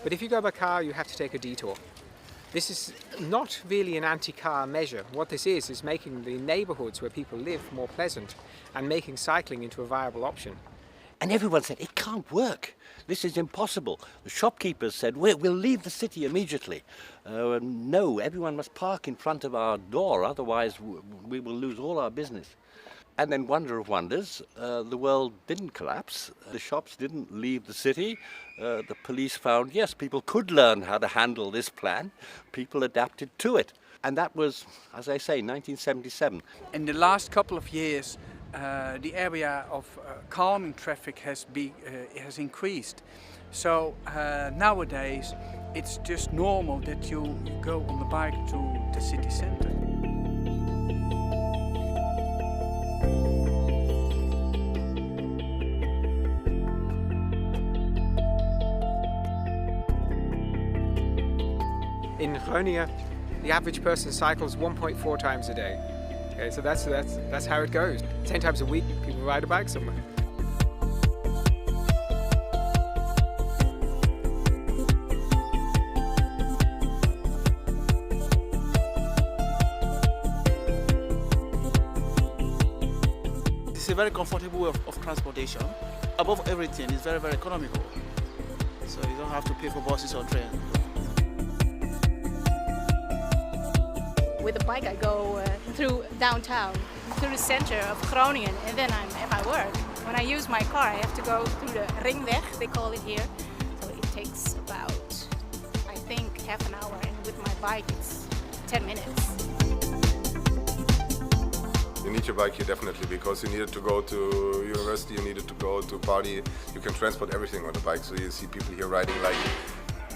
But if you go by car, you have to take a detour. This is not really an anti-car measure. What this is making the neighbourhoods where people live more pleasant and making cycling into a viable option. And everyone said, it can't work. This is impossible. The shopkeepers said, we'll leave the city immediately. No, everyone must park in front of our door, otherwise we will lose all our business. And then, wonder of wonders, the world didn't collapse. The shops didn't leave the city. The police found, yes, people could learn how to handle this plan. People adapted to it. And that was, as I say, 1977. In the last couple of years, the area of calming traffic has increased. So nowadays, it's just normal that you go on the bike to the city center. In Groningen, the average person cycles 1.4 times a day. Okay, so that's how it goes. 10 times a week, people ride a bike somewhere. It's a very comfortable way of transportation. Above everything, it's very, very economical. So you don't have to pay for buses or trains. With a bike I go through downtown, through the center of Groningen, and then I'm at my work. When I use my car, I have to go through the ringweg, they call it here. So it takes about, I think, half an hour, and with my bike it's 10 minutes. You need your bike here definitely, because you needed to go to university, you needed to go to party. You can transport everything on the bike, so you see people here riding like,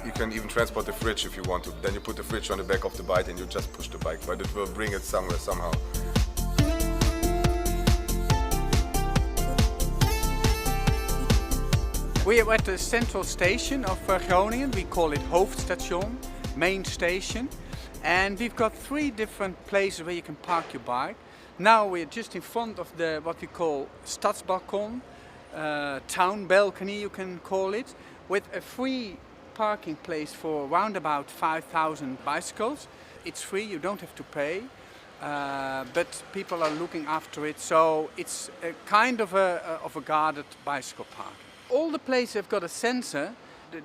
you can even transport the fridge if you want to. Then you put the fridge on the back of the bike and you just push the bike, but it will bring it somewhere somehow. We are at the central station of Groningen. We call it Hoofdstation, main station. And we've got 3 different places where you can park your bike. Now we're just in front of the what we call Stadsbalkon, town balcony you can call it, with a free parking place for around about 5,000 bicycles. It's free, you don't have to pay, but people are looking after it, so it's a kind of a guarded bicycle park. All the places have got a sensor.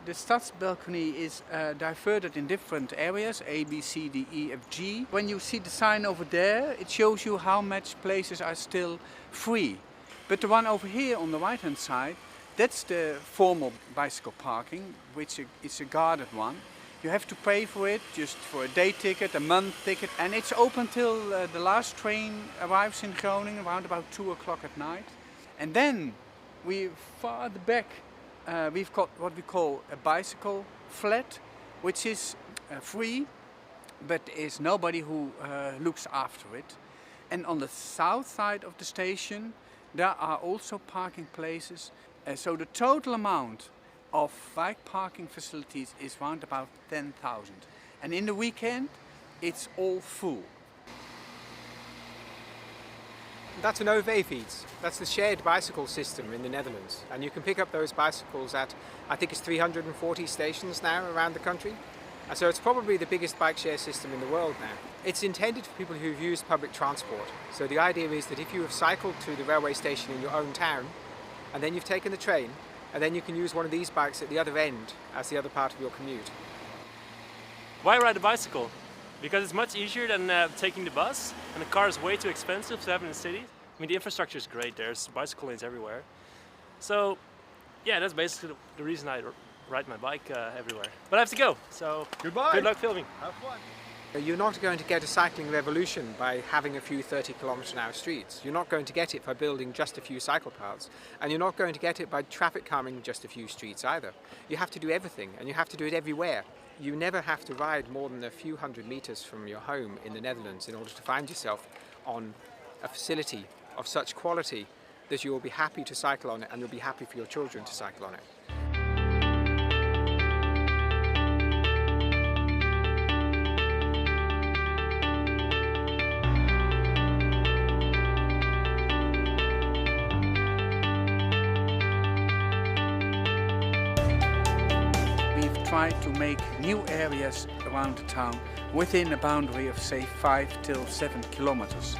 The Stadsbalcony is diverted in different areas, A, B, C, D, E, F, G. When you see the sign over there, it shows you how much places are still free. But the one over here on the right hand side, that's the formal bicycle parking, which is a guarded one. You have to pay for it, just for a day ticket, a month ticket, and it's open till the last train arrives in Groningen around about 2 o'clock at night. And then we farther back, we've got what we call a bicycle flat, which is free, but there's nobody who looks after it. And on the south side of the station, there are also parking places. So the total amount of bike parking facilities is around about 10,000. And in the weekend, it's all full. That's an OV-fiets. That's the shared bicycle system in the Netherlands. And you can pick up those bicycles at, I think it's 340 stations now around the country. And so it's probably the biggest bike share system in the world now. It's intended for people who've used public transport. So the idea is that if you have cycled to the railway station in your own town, and then you've taken the train, and then you can use one of these bikes at the other end as the other part of your commute. Why ride a bicycle? Because it's much easier than taking the bus, and the car is way too expensive to have in the city. I mean, the infrastructure is great, there's bicycle lanes everywhere. So, yeah, that's basically the reason I ride my bike everywhere. But I have to go, so goodbye. Good luck filming. Have fun. You're not going to get a cycling revolution by having a few 30-kilometre-an-hour streets. You're not going to get it by building just a few cycle paths. And you're not going to get it by traffic calming just a few streets either. You have to do everything, and you have to do it everywhere. You never have to ride more than a few hundred metres from your home in the Netherlands in order to find yourself on a facility of such quality that you will be happy to cycle on it, and you'll be happy for your children to cycle on it. try to make new areas around the town within a boundary of say 5 till 7 kilometers.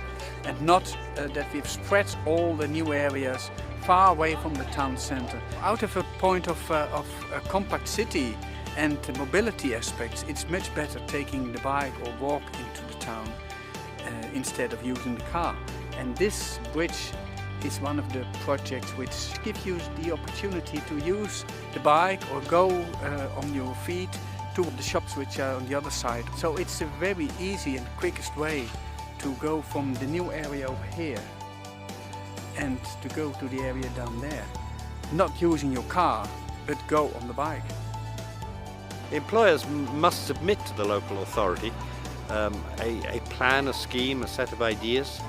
And not that we've spread all the new areas far away from the town center. Out of a point of a compact city and the mobility aspects, it's much better taking the bike or walk into the town instead of using the car. And this bridge is one of the projects which gives you the opportunity to use the bike or go on your feet to the shops which are on the other side. So it's a very easy and quickest way to go from the new area over here and to go to the area down there. Not using your car, but go on the bike. Employers must submit to the local authority a plan, a scheme, a set of ideas.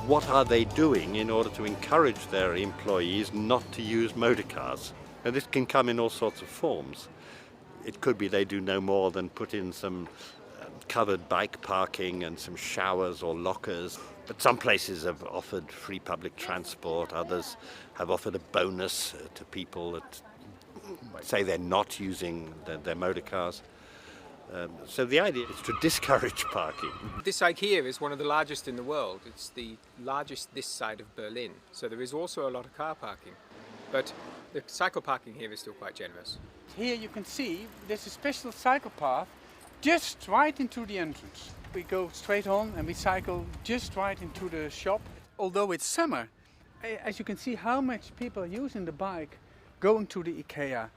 What are they doing in order to encourage their employees not to use motor cars? And this can come in all sorts of forms. It could be they do no more than put in some covered bike parking and some showers or lockers. But some places have offered free public transport, others have offered a bonus to people that say they're not using their motor cars. So the idea is to discourage parking. This IKEA is one of the largest in the world. It's the largest this side of Berlin. So there is also a lot of car parking. But the cycle parking here is still quite generous. Here you can see there's a special cycle path just right into the entrance. We go straight on and we cycle just right into the shop. Although it's summer, as you can see how much people are using the bike going to the IKEA.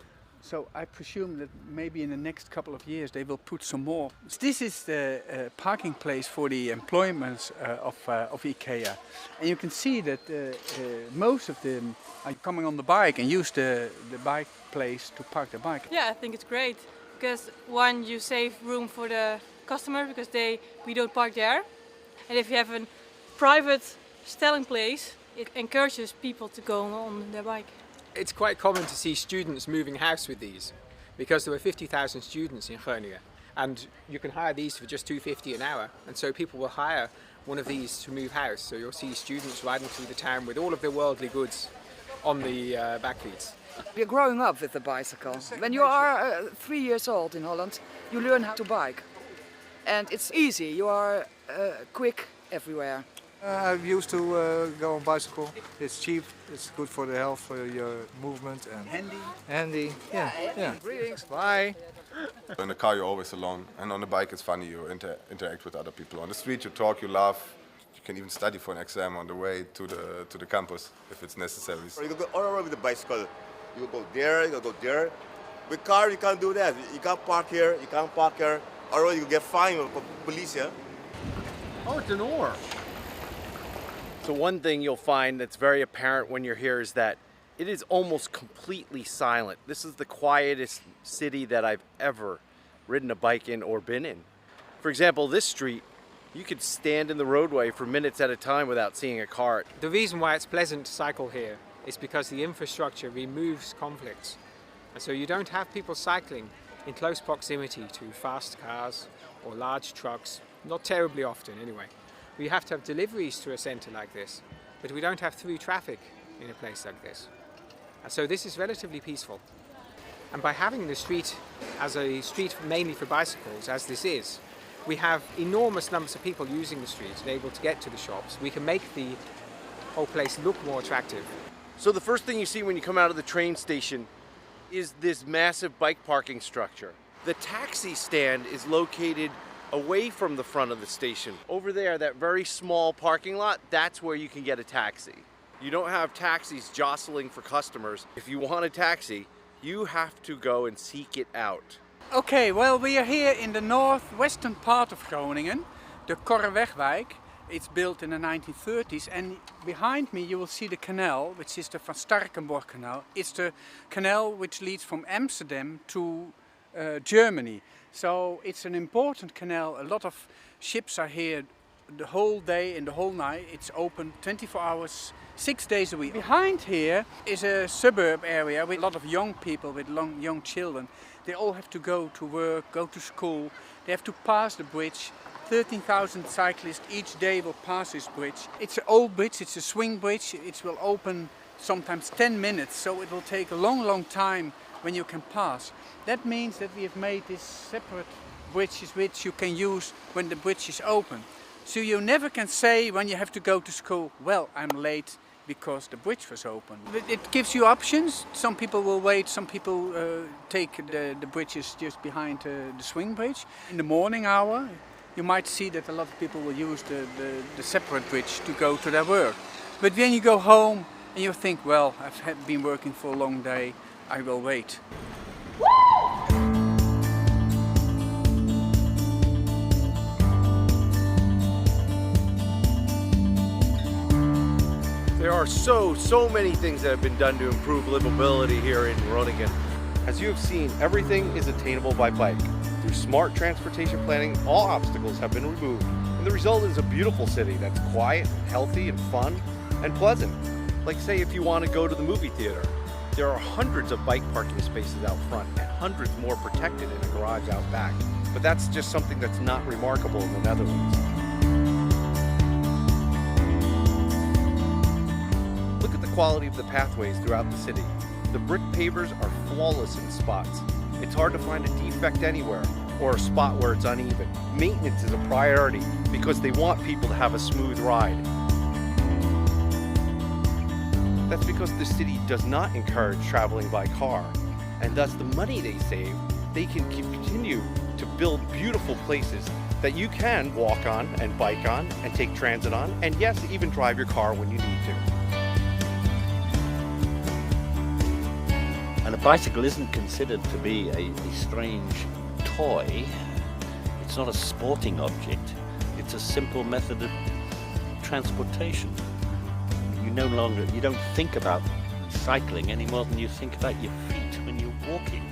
So I presume that maybe in the next couple of years they will put some more. This is the parking place for the employments of IKEA. And you can see that most of them are coming on the bike and use the bike place to park their bike. Yeah, I think it's great because one, you save room for the customer because we don't park there. And if you have a private stelling place, it encourages people to go on their bike. It's quite common to see students moving house with these because there were 50,000 students in Groningen and you can hire these for just $2.50 an hour, and so people will hire one of these to move house. So you'll see students riding through the town with all of their worldly goods on the backfeeds. We're growing up with the bicycle. When you are 3 years old in Holland, you learn how to bike. And it's easy, you are quick everywhere. I used to go on bicycle. It's cheap, it's good for the health, for your movement. And handy, yeah. Greetings, bye. In the car you're always alone, and on the bike it's funny, you interact with other people. On the street you talk, you laugh, you can even study for an exam on the way to the campus if it's necessary. You can go all around with the bicycle. You go there, you go there. With car you can't do that. You can't park here, you can't park here. Or you get fined for police, yeah? Oh, it's an oar. So one thing you'll find that's very apparent when you're here is that it is almost completely silent. This is the quietest city that I've ever ridden a bike in or been in. For example, this street, you could stand in the roadway for minutes at a time without seeing a car. The reason why it's pleasant to cycle here is because the infrastructure removes conflicts. And so you don't have people cycling in close proximity to fast cars or large trucks, not terribly often anyway. We have to have deliveries to a centre like this, but we don't have through traffic in a place like this. And so this is relatively peaceful. And by having the street as a street mainly for bicycles, as this is, we have enormous numbers of people using the street and able to get to the shops. We can make the whole place look more attractive. So the first thing you see when you come out of the train station is this massive bike parking structure. The taxi stand is located away from the front of the station. Over there, that very small parking lot, that's where you can get a taxi. You don't have taxis jostling for customers. If you want a taxi, you have to go and seek it out. Okay, well, we are here in the northwestern part of Groningen, the Korrewegwijk. It's built in the 1930s, and behind me you will see the canal, which is the Van Starkenborg Canal. It's the canal which leads from Amsterdam to Germany. So it's an important canal. A lot of ships are here the whole day and the whole night. It's open 24 hours, 6 days a week. Behind here is a suburb area with a lot of young people, with young children. They all have to go to work, go to school. They have to pass the bridge. 13,000 cyclists each day will pass this bridge. It's an old bridge, it's a swing bridge. It will open sometimes 10 minutes, so it will take a long time when you can pass. That means that we have made these separate bridges which you can use when the bridge is open. So you never can say when you have to go to school, well, I'm late because the bridge was open. It gives you options. Some people will wait, some people take the bridges just behind the swing bridge. In the morning hour, you might see that a lot of people will use the separate bridge to go to their work. But when you go home and you think, well, I've been working for a long day, I will wait. There are so many things that have been done to improve livability here in Groningen. As you have seen, everything is attainable by bike. Through smart transportation planning, all obstacles have been removed, and the result is a beautiful city that's quiet, healthy, and fun, and pleasant. Like say if you want to go to the movie theater, there are hundreds of bike parking spaces out front and hundreds more protected in a garage out back. But that's just something that's not remarkable in the Netherlands. Look at the quality of the pathways throughout the city. The brick pavers are flawless in spots. It's hard to find a defect anywhere or a spot where it's uneven. Maintenance is a priority because they want people to have a smooth ride. That's because the city does not encourage traveling by car, and thus the money they save, they can continue to build beautiful places that you can walk on and bike on and take transit on, and yes, even drive your car when you need to. And a bicycle isn't considered to be a strange toy. It's not a sporting object. It's a simple method of transportation. You don't think about cycling any more than you think about your feet when you're walking.